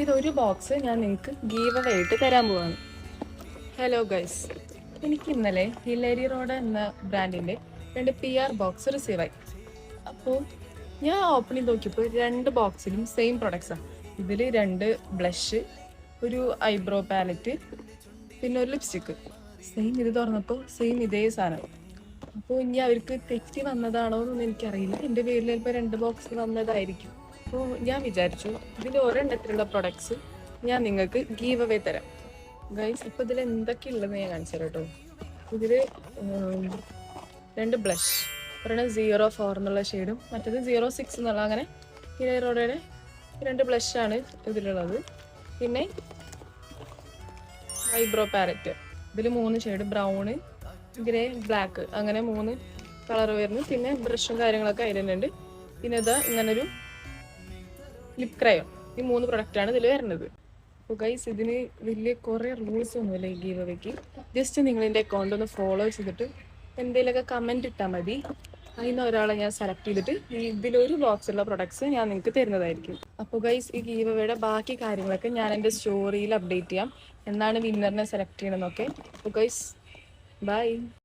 ഇതിലൊരു ബോക്സ് ഞാൻ നിങ്ങൾക്ക് ഗീവ് അവേ ആയിട്ട് തരാൻ പോവാണ്. ഹലോ ഗൈസ്, എനിക്ക് ഇന്നലെ ഹിലരി റോഡ് എന്ന ബ്രാൻഡിൻ്റെ 2 PR ബോക്സ് റിസീവ് ആയി. അപ്പോൾ ഞാൻ ഓപ്പൺ ചെയ്ത് നോക്കിയപ്പോൾ 2 ബോക്സിലും സെയിം പ്രൊഡക്ട്സാണ്. ഇതിൽ 2 ബ്ലഷ്, ഒരു ഐബ്രോ പാലറ്റ്, പിന്നെ ഒരു ലിപ്സ്റ്റിക്ക്. സെയിം ഇത് തുറന്നപ്പോൾ സെയിം ഇതേ സാധനം. അപ്പോൾ ഇനി അവർക്ക് തെറ്റി വന്നതാണോ എന്നൊന്നും എനിക്കറിയില്ല. എൻ്റെ പേരിൽ ചിലപ്പോൾ 2 ബോക്സ് വന്നതായിരിക്കും. അപ്പോൾ ഞാൻ വിചാരിച്ചു ഇതിൽ ഒരെണ്ണത്തിലുള്ള പ്രൊഡക്ട്സ് ഞാൻ നിങ്ങൾക്ക് ഗീവ് അവേ തരാം. ഗൈസ്, ഇപ്പോൾ ഇതിൽ എന്തൊക്കെ ഉള്ളതെന്ന് ഞാൻ കാണിച്ചു തരാം കേട്ടോ. ഇതിൽ 2 ബ്ലഷ്, ഒരെണ്ണം 04 എന്നുള്ള ഷെയ്ഡും മറ്റേത് 06 എന്നുള്ള, അങ്ങനെ ഹിലൈറോഡയുടെ 2 ബ്ലഷാണ് ഇതിലുള്ളത്. പിന്നെ ഐബ്രോ പാലറ്റ്, ഇതിൽ 3 ഷെയ്ഡ്, ബ്രൗണ്, ഗ്രേ, ബ്ലാക്ക്, അങ്ങനെ 3 കളർ വരുന്നു. പിന്നെ ബ്രഷും കാര്യങ്ങളൊക്കെ അതിൽ തന്നെ ഉണ്ട്. പിന്നെ ഇതാ ഇങ്ങനൊരു ലിപ് ക്രയോൺ. ഈ 3 പ്രൊഡക്റ്റാണ് ഇതിൽ വരുന്നത്. അപ്പോൾ ഗൈസ്, ഇതിന് വലിയ കുറേ റൂൾസ് ഒന്നുമില്ല ഈ ഗീവ് അവേക്ക്. ജസ്റ്റ് നിങ്ങളതിൻ്റെ അക്കൗണ്ട് ഒന്ന് ഫോളോ ചെയ്തിട്ട് എന്തെങ്കിലുമൊക്കെ കമൻറ്റ് ഇട്ടാൽ മതി. അതിന് ഒരാളെ ഞാൻ സെലക്ട് ചെയ്തിട്ട് ഇതിലൊരു ബോക്സുള്ള പ്രൊഡക്ട്സ് ഞാൻ നിങ്ങൾക്ക് തരുന്നതായിരിക്കും. അപ്പോൾ ഗൈസ്, ഈ ഗീവ് അവേയുടെ ബാക്കി കാര്യങ്ങളൊക്കെ ഞാൻ എൻ്റെ സ്റ്റോറിയിൽ അപ്ഡേറ്റ് ചെയ്യാം, എന്നാണ് വിന്നറിനെ സെലക്ട് ചെയ്യണമെന്നൊക്കെ. അപ്പോൾ ഗൈസ്, ബൈ.